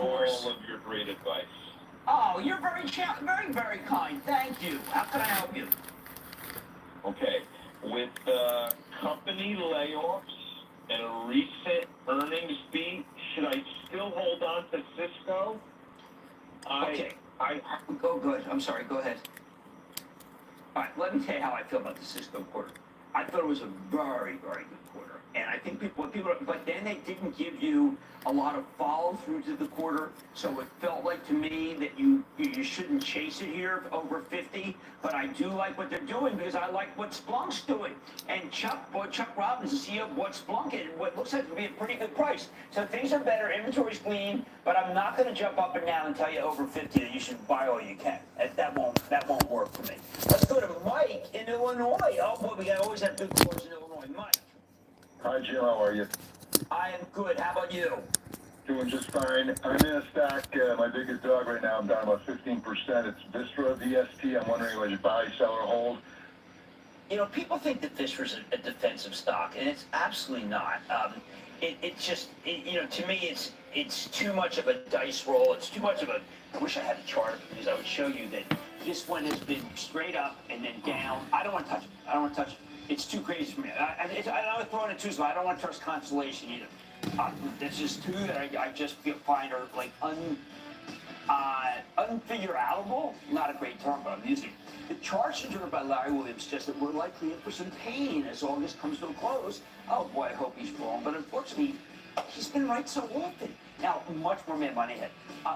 course. all of your great advice. Oh, you're very, very kind. Thank you. How can I help you? Okay, with company layoffs and a recent earnings beat, should I still hold on to Cisco? Okay. Go good. I'm sorry. Go ahead. All right. Let me tell you how I feel about the Cisco quarter. I thought it was a very, very good quarter, and I think but then they didn't give you a lot of follow through to the quarter, so it felt like to me that you shouldn't chase it here over 50. But I do like what they're doing because I like what Splunk's doing, and Chuck Robbins, the CEO of what Splunk, and what looks like to be a pretty good price. So things are better, inventory's clean, but I'm not going to jump up and down and tell you over 50 that you should buy all you can. That won't work for me. Let's go to Mike in Illinois. Oh boy, we always have good callers in Illinois. Mike. Hi, Jim. How are you? I am good. How about you? Doing just fine. I'm in a stock. My biggest dog right now, I'm down about 15%. It's Vistra VST. I'm wondering whether you buy, sell, or hold. You know, people think that Vistra's a defensive stock, and it's absolutely not. To me, it's too much of a dice roll. It's too much of a. I wish I had a chart because I would show you that this one has been straight up and then down. I don't want to touch it. It's too crazy for me. I would throw in a two, so I don't want to trust Constellation either. There's just two that I just find are like unfigure-outable. Not a great term, but I'm using it. The charts observed by Larry Williams suggest that we're likely in for some pain as August comes to a close. Oh boy, I hope he's wrong, but unfortunately, he's been right so often. Now, much more Mad Money ahead,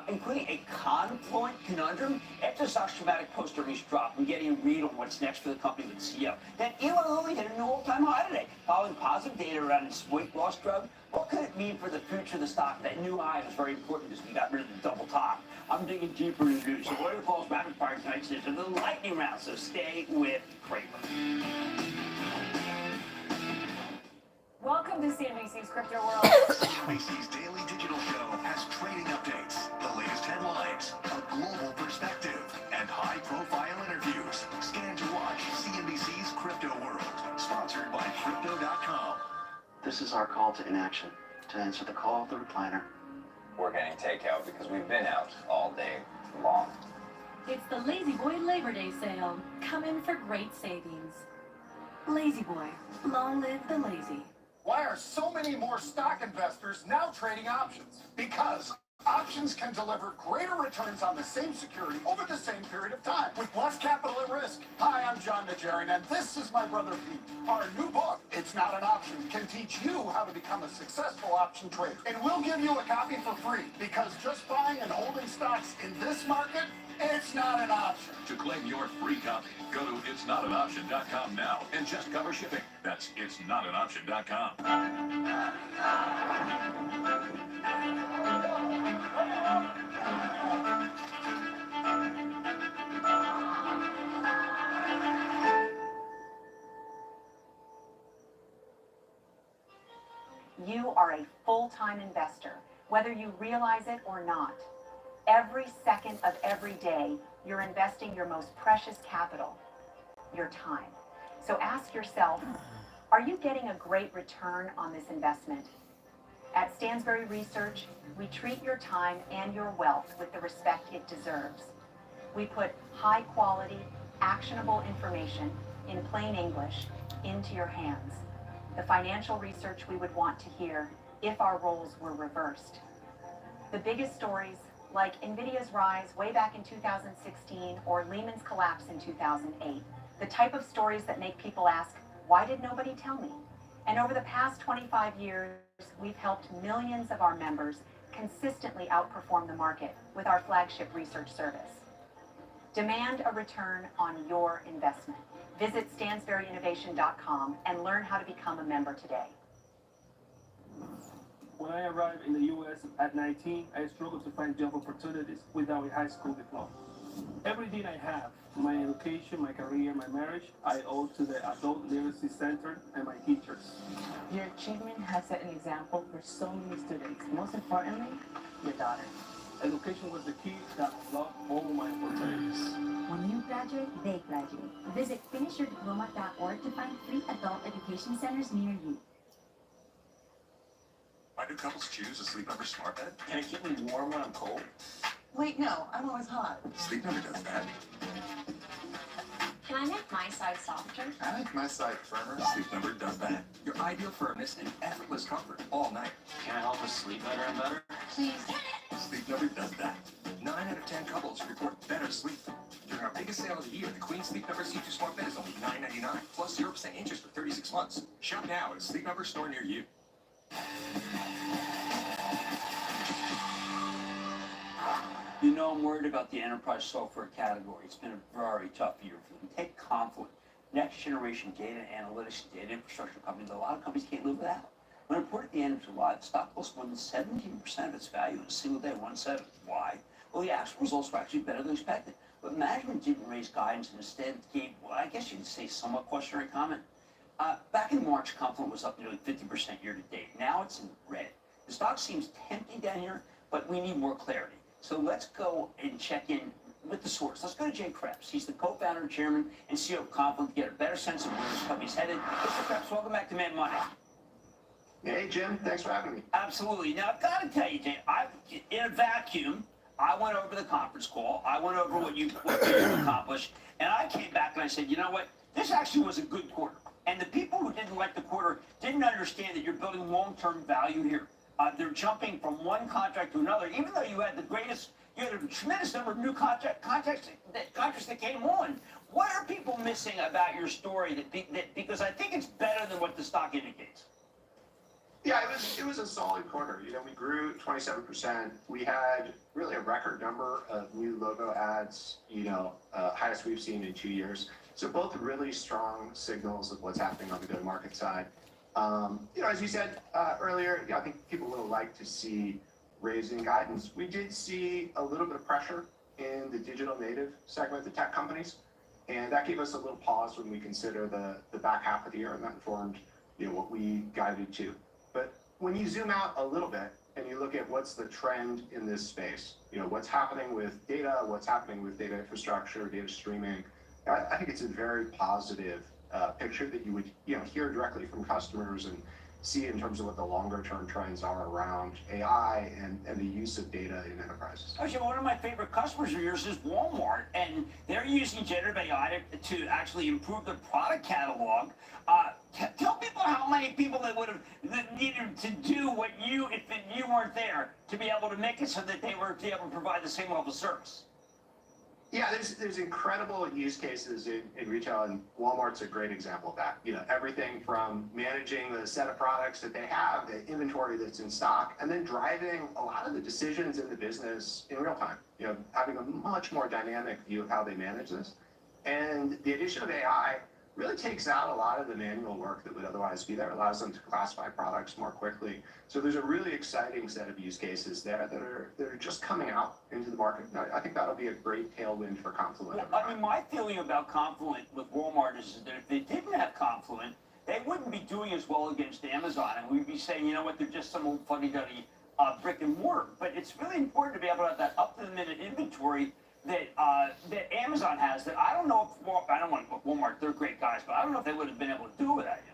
including a confluent conundrum after the stock's dramatic post-earnings drop and getting a read on what's next for the company with the CEO. Then Eli Lilly hit a new all-time high today, following positive data around its weight loss drug. What could it mean for the future of the stock? That new high was very important because we got rid of the double top. I'm digging deeper into news. So what are the calls rapid fire tonight's edition of the lightning round? So stay with Cramer. Welcome to CNBC's Crypto World. CNBC's daily digital show has trading updates, the latest headlines, a global perspective, and high-profile interviews. Scan to watch CNBC's Crypto World, sponsored by Crypto.com. This is our call to inaction, to answer the call of the recliner. We're getting takeout because we've been out all day long. It's the Lazy Boy Labor Day sale. Come in for great savings. Lazy Boy, long live the lazy. Why are so many more stock investors now trading options? Because options can deliver greater returns on the same security over the same period of time with less capital at risk. Hi, I'm John Najarian, and this is my brother Pete. Our new book, It's Not an Option, can teach you how to become a successful option trader. And we'll give you a copy for free because just buying and holding stocks in this market, it's not an option. To claim your free copy, go to itsnotanoption.com now and just cover shipping. That's itsnotanoption.com. You are a full-time investor, whether you realize it or not. Every second of every day, you're investing your most precious capital, your time. So ask yourself, are you getting a great return on this investment? At Stansberry Research, we treat your time and your wealth with the respect it deserves. We put high-quality, actionable information in plain English into your hands. The financial research we would want to hear if our roles were reversed. The biggest stories, like NVIDIA's rise way back in 2016 or Lehman's collapse in 2008. The type of stories that make people ask, why did nobody tell me? And over the past 25 years, we've helped millions of our members consistently outperform the market with our flagship research service. Demand a return on your investment. Visit StansberryInnovation.com and learn how to become a member today. When I arrived in the U.S. at 19, I struggled to find job opportunities without a high school diploma. Everything I have, my education, my career, my marriage, I owe to the Adult Literacy Center and my teachers. Your achievement has set an example for so many students. Most importantly, your daughter. Education was the key that unlocked all my opportunities. When you graduate, they graduate. Visit finishyourdiploma.org to find free adult education centers near you. A Why do couples choose a Sleep Number smart bed? Can it keep me warm when I'm cold? Wait, no, I'm always hot. Sleep Number does that. Can I make my side softer? I like my side firmer. Sleep Number does that. Your ideal firmness and effortless comfort all night. Can I help us sleep better and better? Please. Sleep Number does that. 9 out of 10 couples report better sleep. During our biggest sale of the year, the Queen Sleep Number C2 Smart Bed is only $9.99, plus 0% interest for 36 months. Shop now at a Sleep Number store near you. You know, I'm worried about the enterprise software category. It's been a very tough year for them. Take Confluent, next generation data analytics, data infrastructure company that a lot of companies can't live without. When reported at the end of July, the stock lost more than 17% of its value in a single day, 1/7. Why? Well, the actual results were actually better than expected. But management didn't raise guidance and instead gave, well, I guess you could say, somewhat cautionary comment. Back in March, Confluent was up nearly 50% year to date. Now it's in red. The stock seems tempting down here, but we need more clarity. So let's go and check in with the source. Let's go to Jay Krebs. He's the co-founder, chairman, and CEO of Confluent to get a better sense of where this company's headed. Mr. Krebs, welcome back to Mad Money. Hey, Jim. Thanks for having me. Absolutely. Now, I've got to tell you, Jay, in a vacuum, I went over the conference call. I went over what you accomplished, and I came back and I said, you know what? This actually was a good quarter. And the people who didn't like the quarter didn't understand that you're building long-term value here. They're jumping from one contract to another, even though you had a tremendous number of new contracts that came on. What are people missing about your story because I think it's better than what the stock indicates? Yeah, it was a solid quarter. We grew 27%. We had really a record number of new logo ads, highest we've seen in 2 years. So both really strong signals of what's happening on the go-to-market side. As you said earlier, I think people would like to see raising guidance. We did see a little bit of pressure in the digital native segment, the tech companies, and that gave us a little pause when we consider the back half of the year, and that informed what we guided to. But when you zoom out a little bit and you look at what's the trend in this space, what's happening with data, what's happening with data infrastructure, data streaming, I think it's a very positive picture that you would hear directly from customers and see in terms of what the longer term trends are around AI and the use of data in enterprises. Actually, one of my favorite customers of yours is Walmart, and they're using generative AI to actually improve their product catalog. Tell people how many people that needed to do what you, if you weren't there, to be able to make it so that they were able to provide the same level of service. Yeah, there's incredible use cases in retail, and Walmart's a great example of that. Everything from managing the set of products that they have, the inventory that's in stock, and then driving a lot of the decisions in the business in real time. Having a much more dynamic view of how they manage this. And the addition of AI really takes out a lot of the manual work that would otherwise be there, allows them to classify products more quickly. So there's a really exciting set of use cases there that are just coming out into the market. I think that'll be a great tailwind for Confluent. Well, I mean, my feeling about Confluent with Walmart is that if they didn't have Confluent, they wouldn't be doing as well against Amazon, and we'd be saying, you know what, they're just some old fuddy-duddy brick and mortar. But it's really important to be able to have that up-to-the-minute inventory that Amazon has that I don't know if, I don't want to put Walmart, they're great guys, but I don't know if they would have been able to do without you.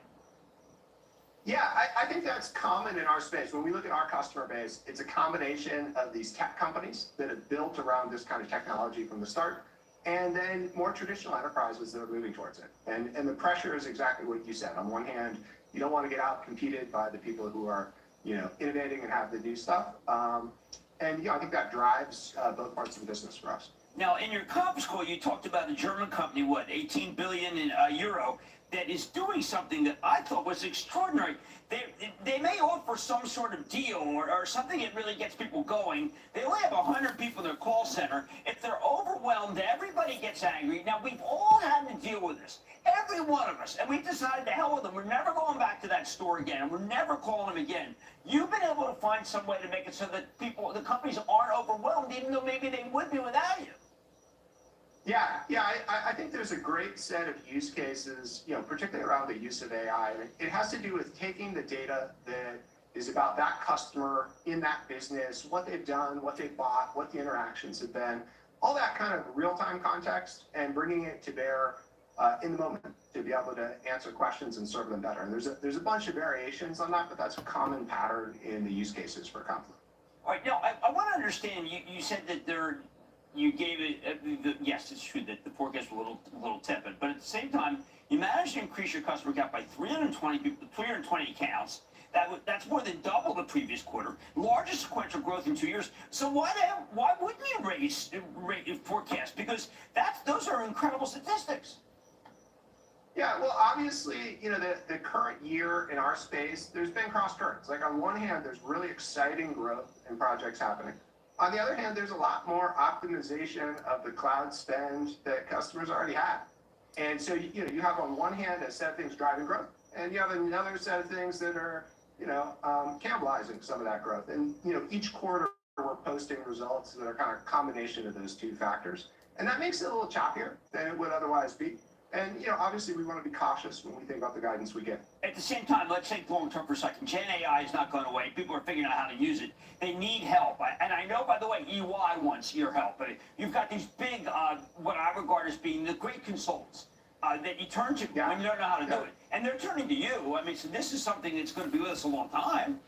Yeah, I think that's common in our space. When we look at our customer base, it's a combination of these tech companies that have built around this kind of technology from the start, and then more traditional enterprises that are moving towards it. And the pressure is exactly what you said. On one hand, you don't want to get out competed by the people who are, innovating and have the new stuff. And I think that drives both parts of the business for us. Now, in your conference call, you talked about a German company, 18 billion euro, that is doing something that I thought was extraordinary. They may offer some sort of deal or something that really gets people going. They only have 100 people in their call center. If they're overwhelmed, everybody gets angry. Now, we've all had to deal with this. Every one of us. And we decided to hell with them. We're never going back to that store again. We're never calling them again. You've been able to find some way to make it so that the companies aren't overwhelmed, even though maybe they would be without you. Yeah, I think there's a great set of use cases, particularly around the use of AI. It has to do with taking the data that is about that customer in that business, what they've done, what they've bought, what the interactions have been, all that kind of real-time context, and bringing it to bear in the moment to be able to answer questions and serve them better. And there's a bunch of variations on that, but that's a common pattern in the use cases for Confluent. All right, now I want to understand. You said that you gave it. Yes, it's true that the forecast was a little tepid, but at the same time, you managed to increase your customer count by 320 accounts. That's more than double the previous quarter. Largest sequential growth in 2 years. So why wouldn't you raise forecast? Because those are incredible statistics. Yeah, well, obviously, the current year in our space, there's been cross currents. Like on one hand, there's really exciting growth in projects happening. On the other hand, there's a lot more optimization of the cloud spend that customers already have. And so, you have on one hand a set of things driving growth, and you have another set of things that are, cannibalizing some of that growth. And, each quarter we're posting results that are kind of a combination of those two factors. And that makes it a little choppier than it would otherwise be. And, obviously we want to be cautious when we think about the guidance we get. At the same time, let's think long term for a second. Gen AI is not going away. People are figuring out how to use it. They need help. And I know, by the way, EY wants your help. But you've got these big, what I regard as being the great consultants that you turn to when you don't know how to do it. And they're turning to you. I mean, so this is something that's going to be with us a long time.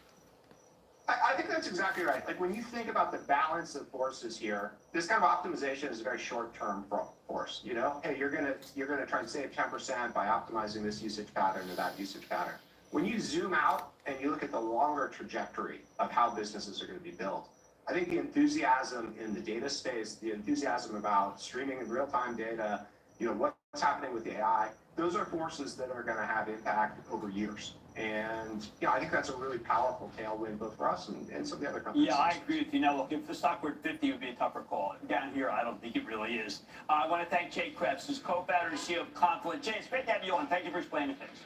I think that's exactly right. Like when you think about the balance of forces here, this kind of optimization is a very short-term force. Hey, you're gonna try and save 10% by optimizing this usage pattern or that usage pattern. When you zoom out and you look at the longer trajectory of how businesses are going to be built, I think the enthusiasm in the data space, the enthusiasm about streaming in real-time data, what's happening with AI, those are forces that are going to have impact over years. And, I think that's a really powerful tailwind both for us and some of the other companies. Yeah, I agree with you. Now, look, if the stock were at 50, it would be a tougher call. Down here, I don't think it really is. I want to thank Jay Krebs, who's co-founder and CEO of Confluent. Jay, it's great to have you on. Thank you for explaining things.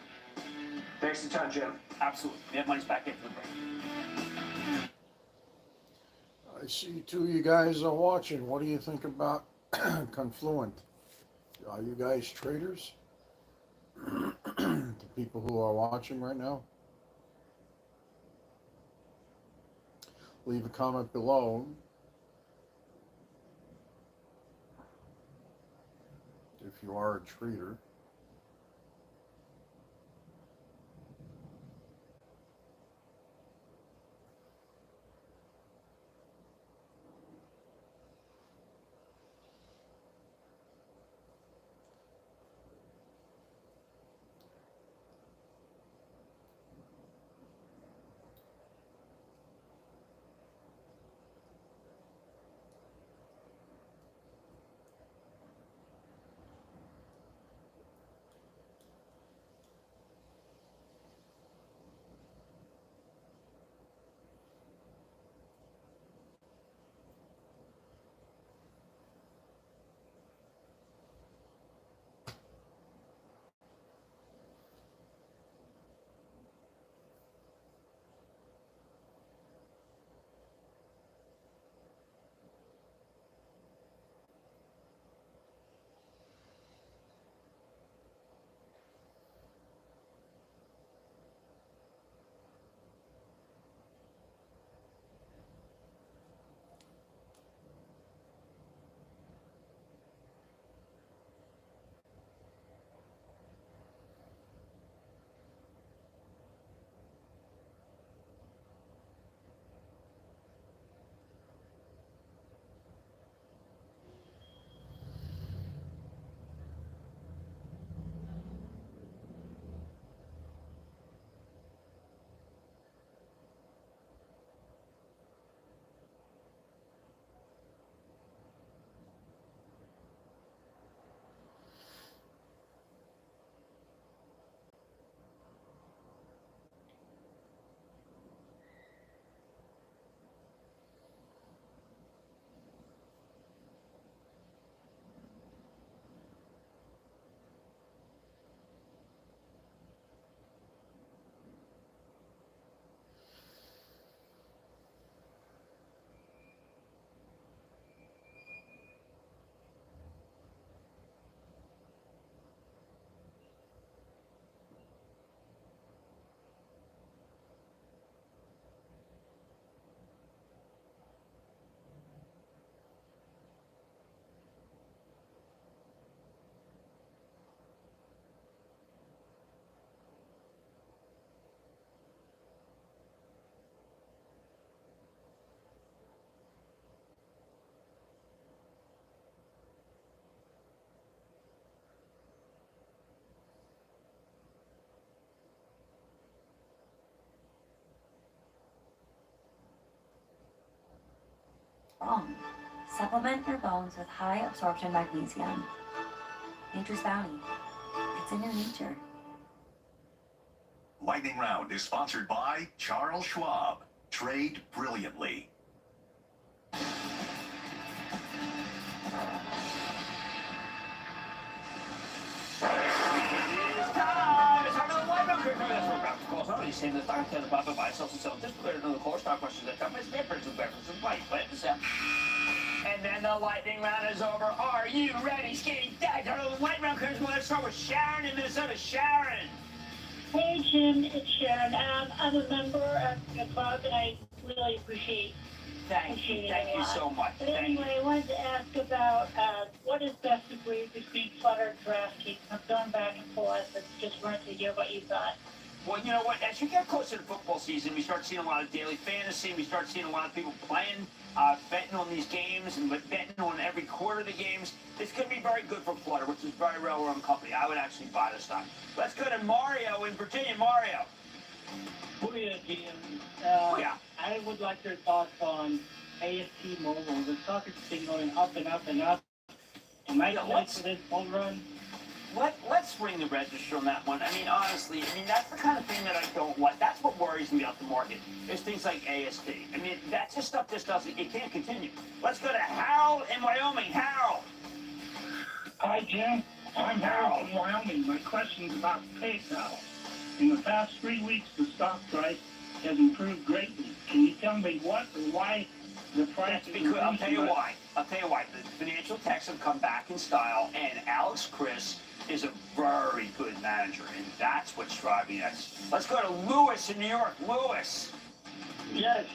Thanks a ton, Jim. Absolutely. We have money's back into the break. I see two of you guys are watching. What do you think about Confluent? Are you guys traders? The people who are watching right now, leave a comment below if you are a trader. Wrong. Supplement your bones with high absorption magnesium. Nature's bounty. It's in your nature. Lightning Round is sponsored by Charles Schwab. Trade brilliantly. Somebody's saying the stock has about to buy sells and sells. Just put it in the core stock questions that come as difference and breakfast and white. Plan to sell. And then the lightning round is over. Are you ready, skinny dad? The lightning round comes. Let's start with Sharon in Minnesota. Sharon. Hey Jim, it's Sharon. I'm a member of the club and I really appreciate Thank you so much. But anyway, I wanted to ask about what is best agreed between Flutter and DraftKings. I've gone back and forth and just wanted to hear what you thought. Well, you know what? As you get closer to football season, we start seeing a lot of daily fantasy. We start seeing a lot of people playing, betting on these games, and betting on every quarter of the games. This could be very good for Flutter, which is a very well-run company. I would actually buy this stock. Let's go to Mario in Virginia. Mario. Booyah, Jim. Booyah. I would like your thoughts on AST Mobile. The stock has been going up and up and up. Am I right for this bull run? Let's ring the register on that one. I mean, honestly, that's the kind of thing that I don't like. That's what worries me about the market. There's things like AST. I mean, that's just stuff just doesn't, it can't continue. Let's go to Harold in Wyoming. Harold. Hi, Jim. I'm Harold in Wyoming. My question's about PayPal. In the past 3 weeks, the stock price has improved greatly. Can you tell me what or why the price is increasing? I'll tell you why. The financial techs have come back in style, and Alex Chris is a very good manager, and that's what's driving us. Let's go to Lewis in New York. Lewis. Yes.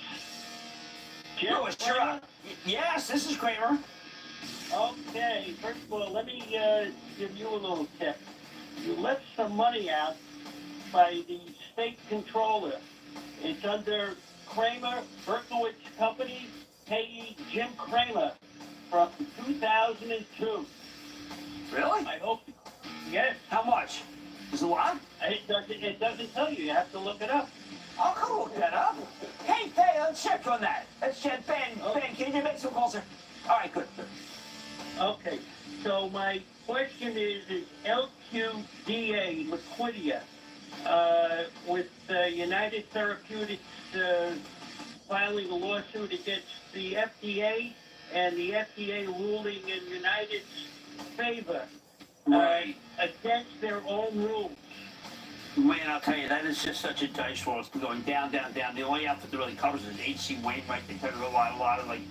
Jim, Lewis, you're up. Yes, this is Cramer. Okay, first of all, let me give you a little tip. You left some money out by the state controller. It's under Cramer, Berkowitz Company, payee Jim Cramer from 2002. Really? I hope. Yes. How much? Is it a lot? It doesn't tell you. You have to look it up. I'll go look that up. Hey, let's check on that. Let's check. Ben, can you make some calls there? All right, good. Okay. So my question is LQDA, Liquidia, with United Therapeutics filing a lawsuit against the FDA and the FDA ruling in United's favor against their own rules. Man, I'll tell you, that is just such a dice roll. It's been going down, down, down. The only outfit that really covers is H.C. Wainwright. They cover a lot of, like,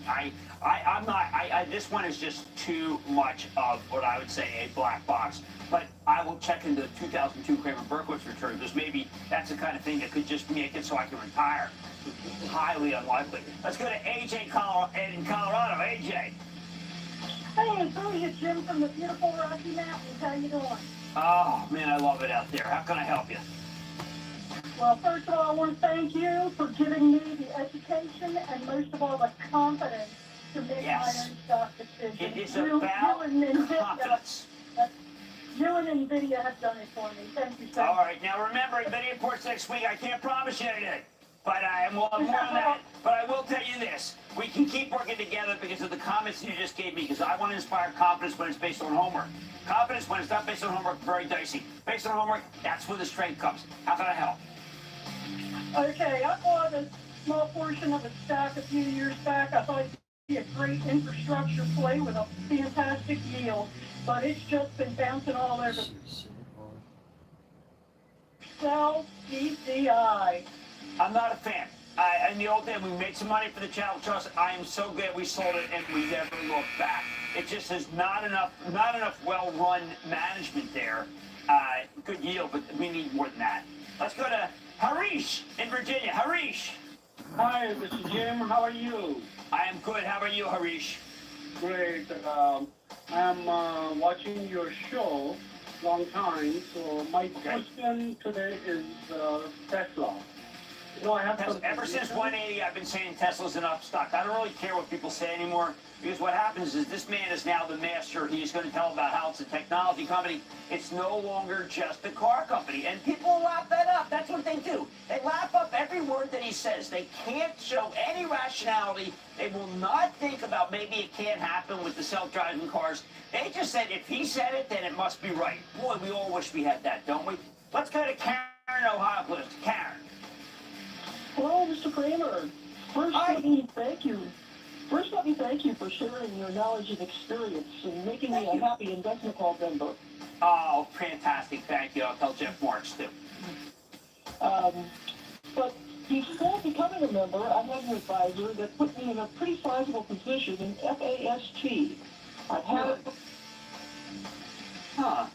this one is just too much of what I would say a black box. But I will check into the 2002 Cramer Berkowitz return, because maybe that's the kind of thing that could just make it so I can retire. Highly unlikely. Let's go to AJ in Colorado. AJ. Hey, it's Booyah, Jim from the beautiful Rocky Mountains. How you doing? Oh, man, I love it out there. How can I help you? Well, first of all, I want to thank you for giving me the education and most of all the confidence to make my own stock decisions. It is about confidence. You and NVIDIA have done it for me. Thank you so much. All right, now remember, NVIDIA reports next week. I can't promise you anything, but I will have more than that. But I will tell you this. We can keep working together because of the comments you just gave me, because I want to inspire confidence when it's based on homework. Confidence when it's not based on homework, very dicey. Based on homework, that's where the strength comes. How can I help? Okay, I bought a small portion of a stock a few years back. I thought it'd be a great infrastructure play with a fantastic yield, but it's just been bouncing all over. Sell CCI. I'm not a fan. In the old day, we made some money for the Channel Trust. I am so glad we sold it and we never looked back. It just has not enough well-run management there. Good yield, but we need more than that. Let's go to Harish in Virginia. Harish. Hi, Mr. Jim. How are you? I am good. How about you, Harish? Great. I'm watching your show long time. So my question today is Tesla. No, I have Ever since 180, I've been saying Tesla's an upstock. I don't really care what people say anymore, because what happens is this man is now the master. He's going to tell about how it's a technology company. It's no longer just a car company. And people lap that up. That's what they do. They lap up every word that he says. They can't show any rationality. They will not think about maybe it can't happen with the self-driving cars. They just said if he said it, then it must be right. Boy, we all wish we had that, don't we? Let's go to Karen, Ohio, please. Karen. Hello, Mr. Cramer. First, let me thank you. First, let me thank you for sharing your knowledge and experience and making me a happy investment club member. Oh, fantastic. Thank you. I'll tell Jeff Marks, too. But before becoming a member, I had an advisor that put me in a pretty sizable position in FAST. I've had... Huh.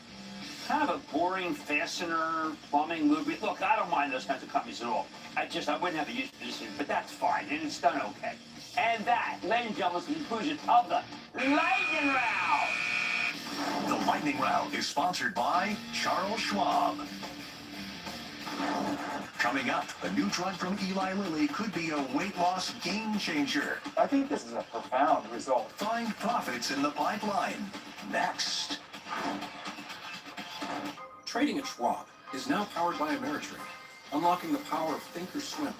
Kind of a boring fastener, plumbing, lubricant. Look, I don't mind those kinds of companies at all. I wouldn't have a use for this, but that's fine, and it's done okay. And that, ladies and gentlemen, is the conclusion of the Lightning Round. The Lightning Round is sponsored by Charles Schwab. Coming up, a new drug from Eli Lilly could be a weight loss game changer. I think this is a profound result. Find profits in the pipeline. Next. Trading at Schwab is now powered by Ameritrade, unlocking the power of think or swim.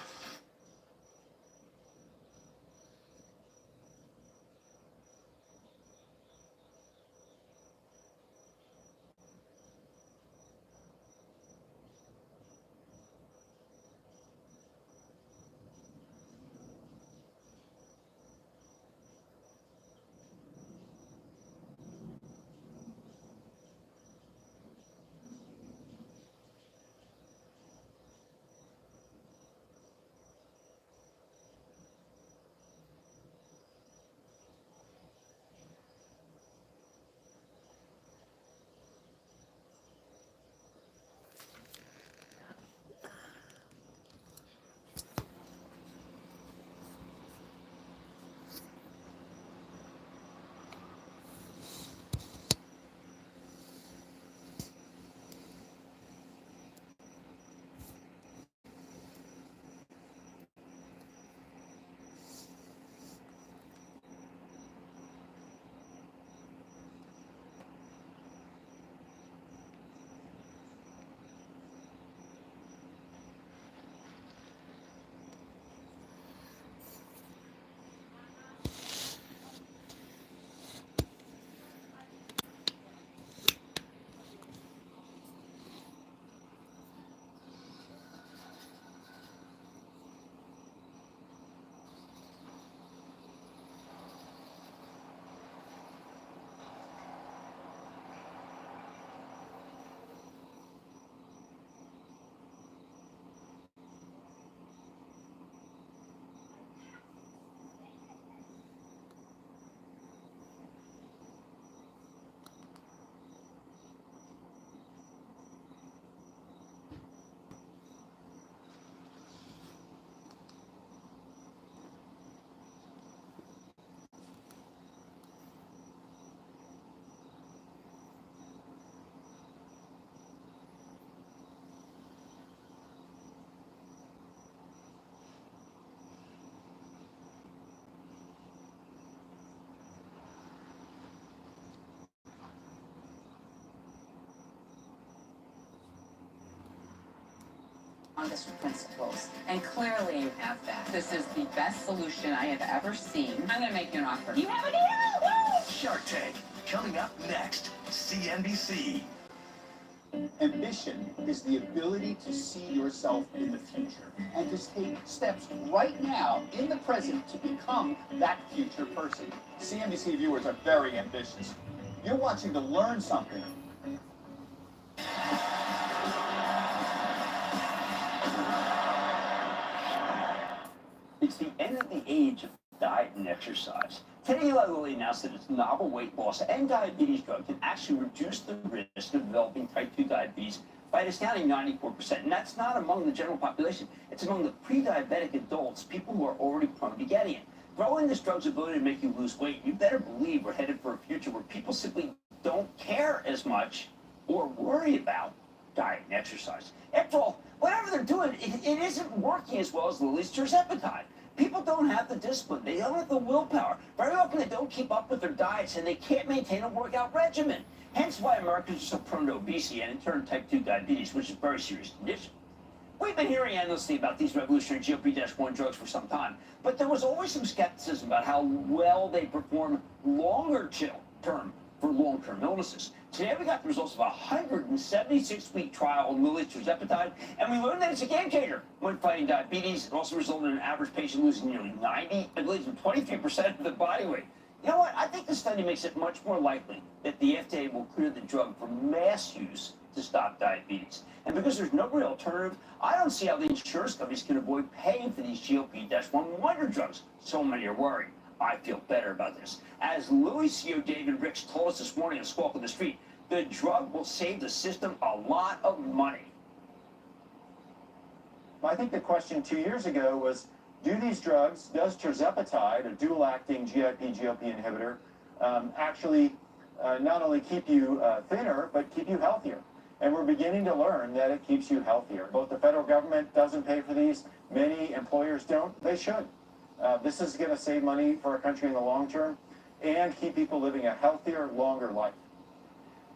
Strongest principles, and clearly you have that. This is the best solution I have ever seen. I'm going to make you an offer. You have a deal! Woo! Shark Tank, coming up next. CNBC. Ambition is the ability to see yourself in the future and to take steps right now in the present to become that future person. CNBC viewers are very ambitious. You're watching to learn something. It's the end of the age of diet and exercise. Today, Eli Lilly announced that its novel weight loss and diabetes drug can actually reduce the risk of developing type 2 diabetes by an astounding 94%. And that's not among the general population. It's among the pre-diabetic adults, people who are already prone to getting it. Throw in this drug's ability to make you lose weight, you better believe we're headed for a future where people simply don't care as much or worry about diet and exercise. After all, whatever they're doing, it isn't working as well as Lily's tirzepatide. People don't have the discipline. They don't have the willpower. Very often they don't keep up with their diets and they can't maintain a workout regimen. Hence why Americans are so prone to obesity and in turn type 2 diabetes, which is a very serious condition. We've been hearing endlessly about these revolutionary GLP-1 drugs for some time, but there was always some skepticism about how well they perform longer-term for long-term illnesses. Today we got the results of a 176-week trial on Lilly's tirzepatide, and we learned that it's a game changer when fighting diabetes. It also resulted in an average patient losing nearly 90, I believe 23% of their body weight. You know what? I think the study makes it much more likely that the FDA will clear the drug for mass use to stop diabetes. And because there's no real alternative, I don't see how the insurance companies can avoid paying for these GLP-1 wonder drugs. So many are worried. I feel better about this. As Lilly CEO David Ricks told us this morning on Squawk on the Street, the drug will save the system a lot of money. I think the question 2 years ago was, do these drugs, does tirzepatide, a dual-acting GIP-GLP inhibitor, actually not only keep you thinner, but keep you healthier? And we're beginning to learn that it keeps you healthier. Both the federal government doesn't pay for these. Many employers don't. They should. This is going to save money for our country in the long term and keep people living a healthier, longer life.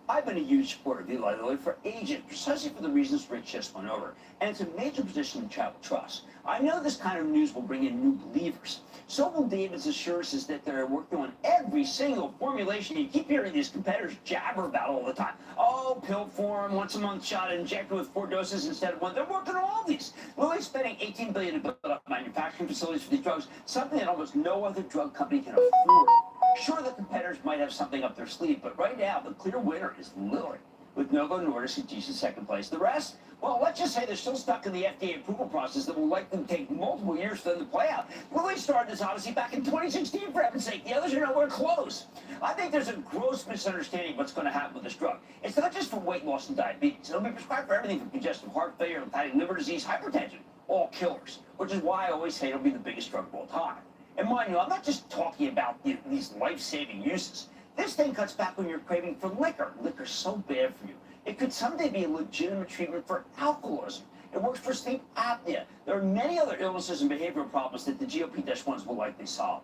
I've been a huge supporter of Eli Lilly for ages, precisely for the reasons Rich just went over. And it's a major position in travel trust. I know this kind of news will bring in new believers. So will David's assurances that they're working on every single formulation. You keep hearing these competitors jabber about all the time. Oh, pill form, once a month shot injected with 4 doses instead of 1. They're working on all these. Lilly's spending $18 billion to build up manufacturing facilities for these drugs, something that almost no other drug company can afford. Sure, the competitors might have something up their sleeve, but right now, the clear winner is Lilly, with Novo Nordisk and G in second place. The rest, well, let's just say they're still stuck in the FDA approval process that will likely take multiple years for them to play out. Lilly started this odyssey back in 2016, for heaven's sake. The others are nowhere close. I think there's a gross misunderstanding of what's going to happen with this drug. It's not just for weight loss and diabetes. It'll be prescribed for everything from congestive heart failure and fatty liver disease, hypertension, all killers, which is why I always say it'll be the biggest drug of all time. And mind you, I'm not just talking about these life-saving uses. This thing cuts back on your craving for liquor. Liquor's so bad for you. It could someday be a legitimate treatment for alcoholism. It works for sleep apnea. There are many other illnesses and behavioral problems that the GLP-1s will likely solve.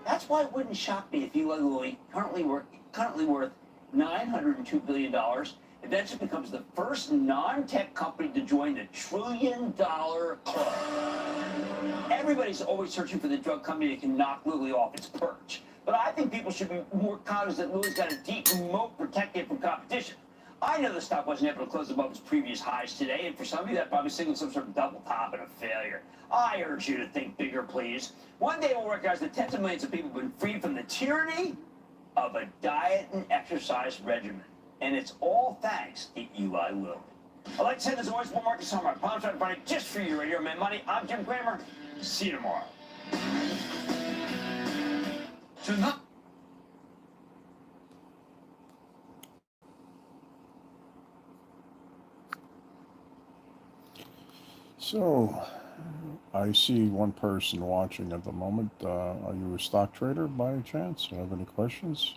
That's why it wouldn't shock me if Eli Lilly, currently worth $902 billion, eventually becomes the first non-tech company to join the $1 trillion club. Everybody's always searching for the drug company that can knock Lilly off its perch. But I think people should be more cognizant that Lilly's got a deep moat protected from competition. I know the stock wasn't able to close above its previous highs today, and for some of you that probably signaled some sort of double top and a failure. I urge you to think bigger, please. One day we'll recognize that tens of millions of people have been freed from the tyranny of a diet and exercise regimen. And it's all thanks to Eli Lilly. I'd like to say there's always more market summer. I promise I'll find it just for you right here on Mad Money. I'm Jim Cramer. See you tomorrow. Tonight. So, I see one person watching at the moment. Are you a stock trader by any chance? Do you have any questions?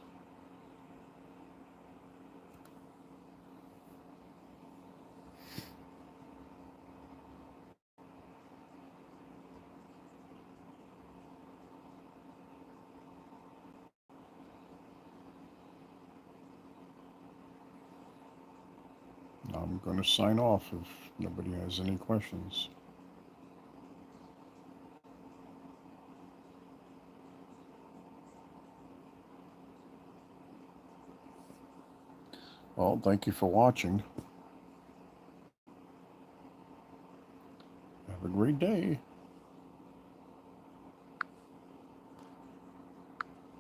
I'm going to sign off if nobody has any questions. Well, thank you for watching. Have a great day.